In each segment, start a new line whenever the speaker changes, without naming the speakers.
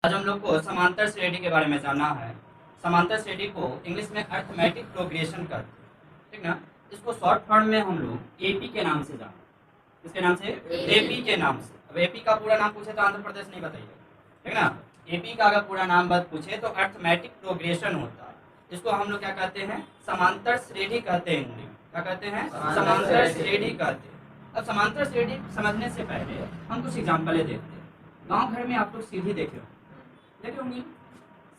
आज हम लोग को समांतर श्रेणी के बारे में जानना है। समांतर श्रेणी को इंग्लिश में अर्थमेटिक प्रोग्रेशन करते हैं, ठीक ना। इसको शॉर्ट फॉर्म में हम लोग एपी के नाम से जानते हैं। किसके नाम से? एपी के नाम से। अब एपी का पूरा नाम पूछे तो आंध्र प्रदेश नहीं बताइए, ठीक ना। एपी का अगर पूरा नाम बात पूछे तो अर्थमेटिक प्रोग्रेशन होता है। इसको हम लोग क्या कहते हैं? समांतर श्रेणी कहते हैं। हिंदी में क्या कहते हैं? समांतर श्रेणी कहते हैं। अब समांतर श्रेणी समझने से पहले हम कुछ एग्जाम्पलें देखते हैं। गांव घर में आप लोग सीढ़ी देखे होंगे।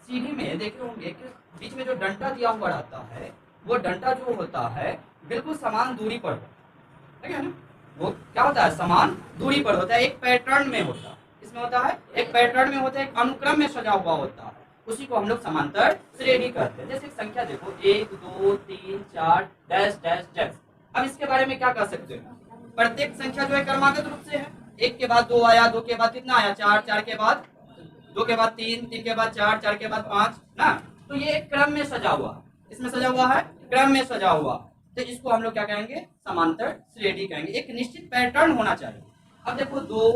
सीढ़ी में देखे होंगे कि बीच में जो डंडा दिया हुआ रहता है, वो डंडा जो होता है बिल्कुल समान दूरी पर होता है ना। वो क्या होता है? समान दूरी पर होता है, एक पैटर्न में होता है। इसमें होता है एक पैटर्न में होता है, एक अनुक्रम में सजा हुआ होता है। उसी को हम लोग समांतर श्रेणी कहते हैं। जैसे एक संख्या देखो, 1 2 3 4 डैश डैश डैश। अब इसके बारे में क्या कह सकते हैं? प्रत्येक संख्या जो है क्रमागत रूप से है। 1 के बाद 2 आया, 2 के बाद कितना आया? 4, 4 के बाद 2 के बाद 3, 3 के बाद 4, 4 के बाद 5 ना। तो ये एक क्रम में सजा हुआ, इसमें सजा हुआ है, क्रम में सजा हुआ। तो इसको हम लोग क्या कहेंगे? समांतर श्रेणी कहेंगे। एक निश्चित पैटर्न होना चाहिए। अब देखो 2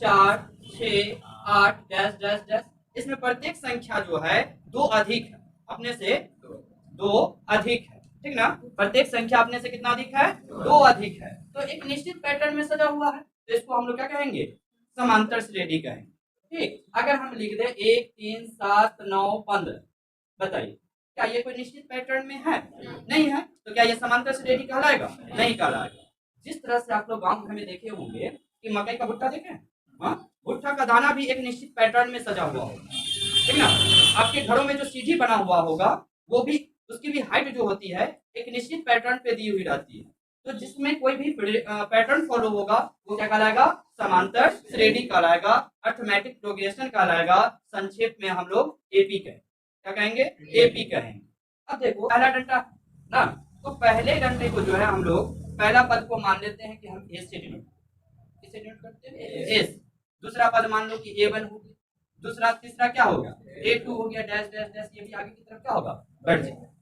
4 6 8 डैश डैश डैश। इसमें प्रत्येक संख्या जो है 2 अधिक है, अपने से 2 अधिक है, ठीक ना। प्रत्येक संख्या अपने से कितना अधिक है? 2 अधिक है। तो एक निश्चित पैटर्न में सजा हुआ है, तो इसको हम लोग क्या कहेंगे? समांतर श्रेणी कहेंगे। ठीक, अगर हम लिख दे 1 3 7 9 15, बताइए क्या ये कोई निश्चित पैटर्न में है? नहीं है। तो क्या ये समांतर श्रेणी कहलाएगा? नहीं कहलाएगा। जिस तरह से आप लोग गांव घर में देखे होंगे कि मकई का भुट्टा देखे, हाँ, भुट्टा का दाना भी एक निश्चित पैटर्न में सजा हुआ होगा, ठीक ना। आपके घरों में जो सीढ़ी बना हुआ होगा, वो भी, उसकी भी हाइट जो होती है एक निश्चित पैटर्न पे दी हुई रहती है। तो जिसमें कोई भी पैटर्न फॉलो होगा वो क्या कहलाएगा? समांतर श्रेणी कहलाएगा, अर्थमेटिक प्रोग्रेशन कहलाएगा। संक्षेप में हम लोग एपी कहेंगे। क्या कहेंगे? एपी कहेंगे। अब देखो पहला डंडा ना, तो पहले डंडे को जो है हम लोग पहला पद को मान लेते हैं कि हम एस से डिनोट, किससे डिनोट करते हैं? एस। दूसरा पद मान लो कि A1 हो गया, दूसरा तीसरा क्या होगा? A2 हो गया, डैश डैश डैश। ये भी आगे की तरफ क्या होगा? बढ़ जाएगा,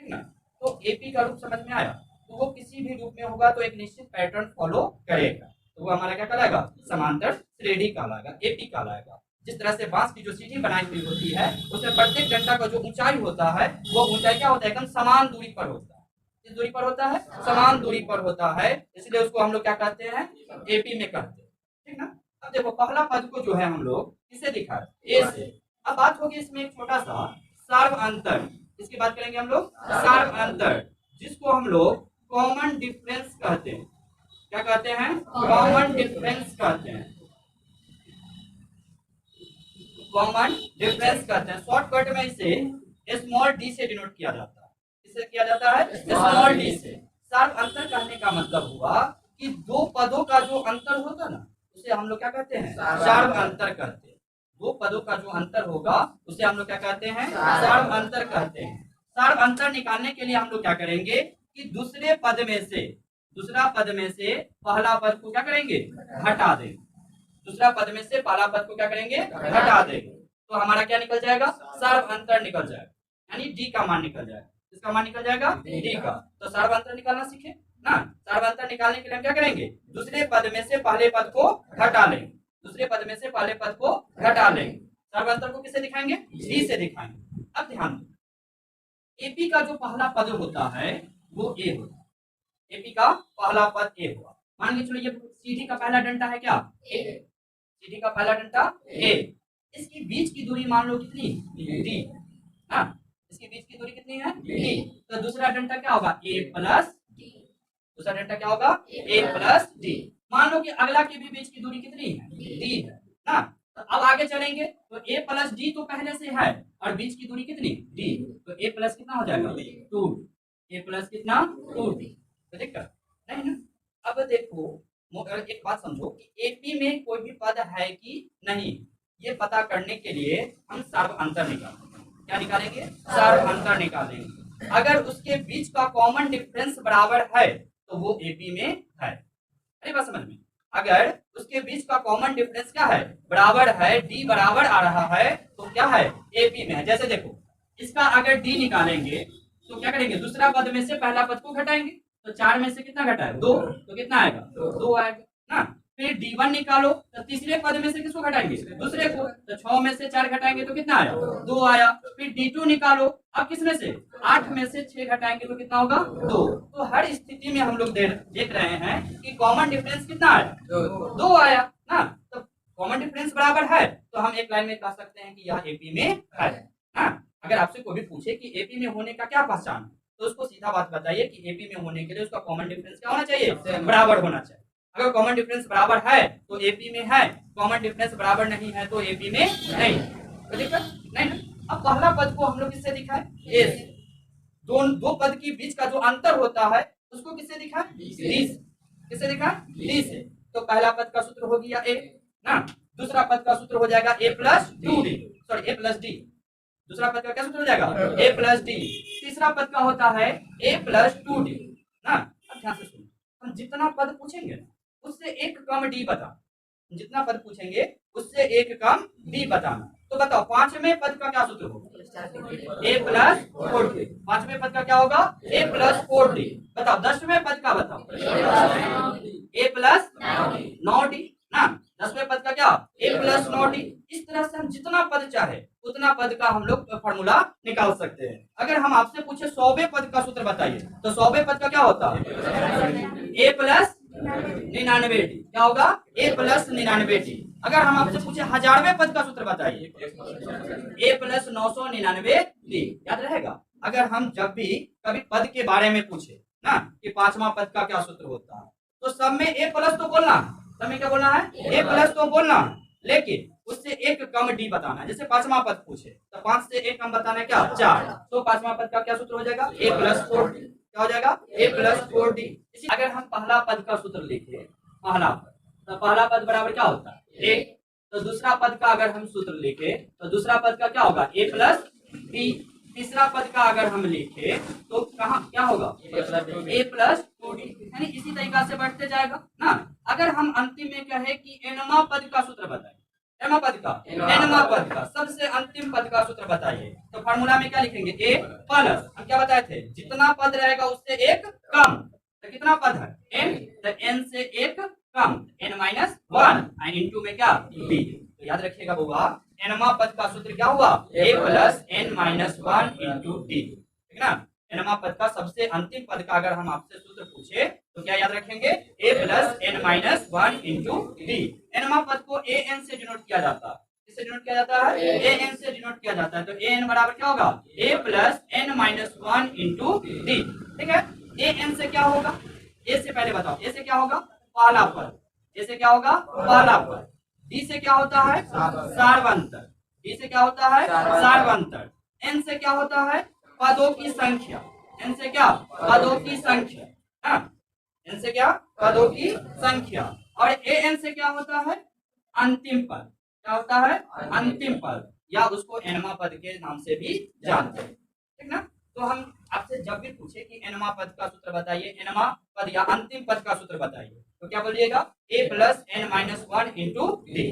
ठीक ना। तो एपी का रूप समझ में आया। तो वो किसी भी रूप में होगा तो एक निश्चित पैटर्न फॉलो करेगा, तो वो हमारा क्या कहलाएगा? समांतर श्रेणी कहलाएगा, एपी कहलाएगा। जिस तरह से बांस की जो सीढ़ी बनाई हुई होती है, उसमें प्रत्येक डंडा का जो ऊंचाई होता है, वो ऊंचाई क्या होता है? एकदम समान दूरी पर होता है। किस दूरी पर होता है? समान दूरी पर होता है, इसलिए उसको हम लोग क्या कहते हैं? एपी में कहते हैं, ठीक ना। अब देखो पहला पद को जो है हम लोग किससे दिखा है? ए से। अब बात होगी इसमें एक छोटा सा सार्व अंतर, इसकी बात करेंगे हम लोग, सार्व अंतर, जिसको हम लोग कॉमन डिफरेंस कहते हैं। क्या कहते हैं? कॉमन डिफरेंस कहते हैं, कॉमन डिफरेंस कहते हैं। शॉर्टकट में इसे स्मॉल डी से डिनोट किया जाता है। किससे किया जाता है? स्मॉल डी से। सार्व अंतर कहने का मतलब हुआ कि दो पदों का जो अंतर होगा ना, उसे हम लोग क्या कहते हैं? सार्व अंतर कहते हैं। दो पदों का जो अंतर होगा उसे हम लोग क्या कहते हैं? सार्व अंतर कहते हैं। सार्व अंतर निकालने के लिए हम लोग क्या करेंगे कि दूसरे पद में से, दूसरा पद में से पहला पद को क्या करेंगे? हटा देंगे। दूसरा पद में से पहला पद को क्या करेंगे? हटा देंगे। तो हमारा क्या निकल जाएगा? सार्व अंतर निकल जाएगा, यानी डी का मान निकल जाएगा। किसका मान निकल जाएगा? डी का। तो सार्व अंतर निकालना सीखे ना। सार्व अंतर निकालने के लिए हम क्या करेंगे? दूसरे पद में से पहले पद को हटा लेंगे, दूसरे पद में से पहले पद को हटा लेंगे। सार्व अंतर को किससे दिखाएंगे? डी से दिखाएंगे। अब ध्यान दो, एपी का जो पहला पद होता है वो ए होता है। एपी का पहला पद ए हुआ। मान के चलो ये सीढ़ी का पहला डंडा है क्या? ए। सीढ़ी का पहला डंडा ए। इसकी बीच की दूरी मान लो कितनी? डी। हाँ, इसकी बीच की दूरी कितनी है? डी। तो दूसरा डंडा क्या होगा? A plus D. दूसरा डंडा क्या होगा? A plus D. मान लो कि अगला की भी बीच की दूरी कितनी है? डी है ना। तो अब आगे चलेंगे तो ए प्लस डी तो पहले से है, और बीच की दूरी कितनी? डी। तो ए प्लस कितना हो जाएगा? 2। ए प्लस कितना? 2 डी। तो दिक्कत नहीं ना। अब देखो एक बात समझो कि एपी में कोई भी पद है कि नहीं, ये पता करने के लिए हम सार्व अंतर निकालेंगे। क्या निकालेंगे? सार्व अंतर निकालेंगे। अगर उसके बीच का कॉमन डिफरेंस बराबर है तो वो एपी में है। अरे बात समझ में? अगर उसके बीच का कॉमन डिफरेंस क्या है? बराबर है, डी बराबर आ रहा है, तो क्या है? एपी में है। जैसे देखो इसका अगर डी निकालेंगे तो क्या करेंगे? दूसरा पद में से पहला पद को घटाएंगे। तो 4 में से कितना घटा है? 2। तो कितना आएगा? 2 आएगा ना। फिर D1 निकालो, तो तीसरे पद में से किसको घटाएंगे? दूसरे को। तो 6 में से 4 घटाएंगे तो कितना आया? 2 आया। फिर D2 निकालो, अब किस में से? 8 में से 6 घटाएंगे तो कितना होगा? 2। तो हर स्थिति में हम लोग देख रहे हैं कि कॉमन डिफरेंस कितना आया? 2 आया ना। तो कॉमन डिफरेंस बराबर है, तो हम एक लाइन में कह सकते हैं कि यह एपी में है ना। अगर आपसे कोई भी पूछे कि एपी में होने का क्या पहचान है, तो उसको सीधा बात बताइए कि एपी में होने के लिए उसका कॉमन डिफरेंस क्या होना चाहिए? बराबर होना चाहिए। अगर कॉमन डिफरेंस बराबर है तो एपी में है, कॉमन डिफरेंस बराबर नहीं है तो एपी में नहीं। तो दिक्कत नहीं ना। अब पहला पद को हम लोग किससे दिखाए? ए से। दो पद के बीच का जो अंतर होता है उसको किससे दिखाए? डी से। किससे दिखाए? डी से। तो पहला पद का सूत्र हो गया ए ना, दूसरा पद का सूत्र हो जाएगा ए प्लस 2डी, सॉरी ए प्लस डी। दूसरा पद का क्या सूत्र हो जाएगा? ए प्लस डी। तीसरा पद का होता है ए प्लस 2डी ना। अब ध्यान से सुनो, हम जितना पद पूछेंगे ना उससे एक कम डी बता, जितना पद पूछेंगे उससे एक कम डी बताना। तो बताओ पांचवें पद का क्या सूत्र होगा? A plus 4डी। पांचवें पद का क्या होगा? A plus 4डी। बताओ 10वें पद का बताओ? ए प्लस 9डी ना। 10वें पद का क्या? ए प्लस 9डी। इस तरह से हम जितना पद चाहे उतना पद का हम लोग फॉर्मूला निकाल सकते हैं। अगर हम आपसे पूछे 100वें पद का सूत्र बताइए, तो 100वें पद का क्या होता है? ए प्लस 99डी। क्या होगा? A plus 99डी। अगर हम आपसे पूछे 1000वें पद का सूत्र बताइए, ए प्लस 999डी। याद रहेगा? अगर हम जब भी कभी पद के बारे में पूछे ना कि पांचवा पद का क्या सूत्र होता है, तो सब में ए प्लस तो बोलना, सब में क्या बोलना है? ए प्लस तो बोलना, लेकिन उससे एक कम डी बताना है। जैसे पांचवा पद पूछे तो 5 से एक कम बताना है क्या? 4। तो पांचवा पद का क्या सूत्र हो जाएगा? ए प्लस 4डी। क्या हो जाएगा? ए प्लस 4डी। अगर हम पहला पद का सूत्र लिखे, पहला पद, तो पहला पद बराबर क्या होता है? ए। तो दूसरा पद का अगर हम सूत्र लिखे तो दूसरा पद का क्या होगा? A plus D. तीसरा पद का अगर हम लिखे तो कहाँ क्या होगा? ए प्लस 2डी। यानी इसी तरीका से बढ़ते जाएगा ना। अगर हम अंतिम में कहे कि एनवा पद का सूत्र बताइए, एनवा पद का सबसे अंतिम पद का सूत्र बताइए, तो फार्मूला में क्या लिखेंगे? ए प्लस, हम क्या बताए थे? जितना पद रहेगा उससे एक कम। तो कितना पद है? एन। तो एन से एक कम, एन माइनस 1 एंड इनटू में क्या? डी। तो याद रखिएगा बुआ, एनवा पद का सूत्र क्या हुआ? A plus N minus 1 into D. ठीक ना। एनवा पद का सबसे अंतिम पद का अगर हम आपसे सूत्र पूछे तो क्या याद रखेंगे? A plus N minus 1 into D. एनवा पद को ए एन से डिनोट किया जाता है। किससे डिनोट किया जाता है? ए एन से डिनोट किया जाता है। तो ए एन बराबर क्या होगा? A plus N minus 1 into D. ठीक है। ए एन से क्या होगा? ए से पहले बताओ, ए से क्या होगा? पहला पद। ए से क्या होगा? पहला पद। डी से क्या होता है? सार्वंतर। डी से क्या होता है? सार्वंतर। एन से क्या होता है? पदों की संख्या। एन से क्या? पदों की संख्या। हाँ, एन से क्या? पदों की संख्या। और ए एन से क्या होता है? अंतिम पद। क्या होता है? अंतिम पद, या उसको एनवा पद के नाम से भी जानते हैं। ठीक ना। तो हम आपसे जब भी पूछे कि एनवा पद का सूत्र बताइए, एनवा पद या अंतिम पद का सूत्र बताइए, तो क्या बोलिएगा? A plus N minus 1 into D.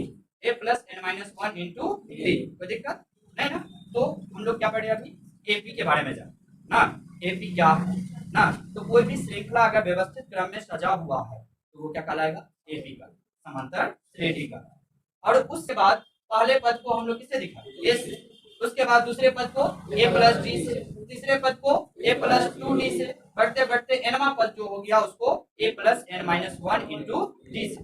A plus N minus 1 into D. कोई दिक्कत नहीं ना। तो हम लोग क्या पढ़े अभी? एपी के बारे में जान ना। एपी क्या है ना। तो कोई भी श्रृंखला अगर व्यवस्थित क्रम में सजा हुआ है तो वो क्या कहलाएगा? एपी का, समांतर श्रेणी का। और उसके बाद पहले पद को हम लोग किससे दिखाए? ए से। उसके बाद दूसरे पद को ए प्लस डी से, तीसरे पद को ए प्लस 2डी से, बढ़ते बढ़ते एनवा पद जो हो गया उसको A plus N minus 1 into D से,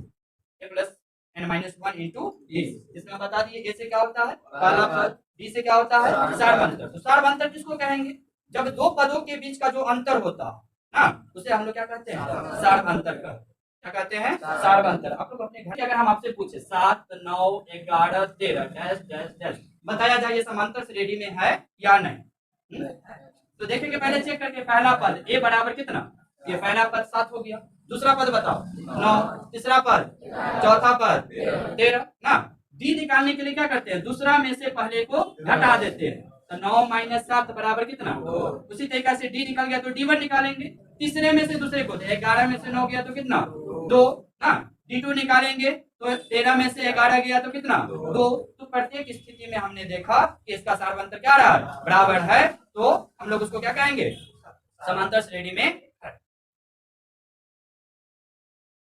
A plus N minus 1 into D से। इसमें बता दिए ए से क्या होता है? पहला पद। डी से क्या होता है? सार्वंतर। तो सार्वंतर किसको कहेंगे? जब दो पदों के बीच का जो अंतर होता है ना, उसे हम लोग क्या कहते हैं? सार्वंतर कहते हैं। क्या कहते हैं? सार्वंतर। आप लोग अपने घर के अगर हम आपसे पूछे 7, 9, 11, 13 डैश डैश डैश बताया जाए ये समांतर श्रेणी में है या नहीं? तो देखेंगे पहले चेक करके। पहला पद ए बराबर कितना? ये पहला पद 7 हो गया। दूसरा पद बताओ 9, तीसरा पद, चौथा पद 13 ना। डी निकालने के लिए क्या करते हैं? दूसरा में से पहले को घटा देते हैं। तो 9 माइनस 7 बराबर कितना? उसी तरीके से डी निकल गया तो D1 निकालेंगे। तीसरे में से दूसरे को, 11 में से 9 गया तो कितना? 2 ना। D2 निकालेंगे तो 13 में से 11 गया तो कितना? 2। तो प्रत्येक स्थिति में हमने देखा कि इसका सार्वंतर क्या रहा? बराबर है। तो हम लोग उसको क्या कहेंगे? समांतर श्रेणी में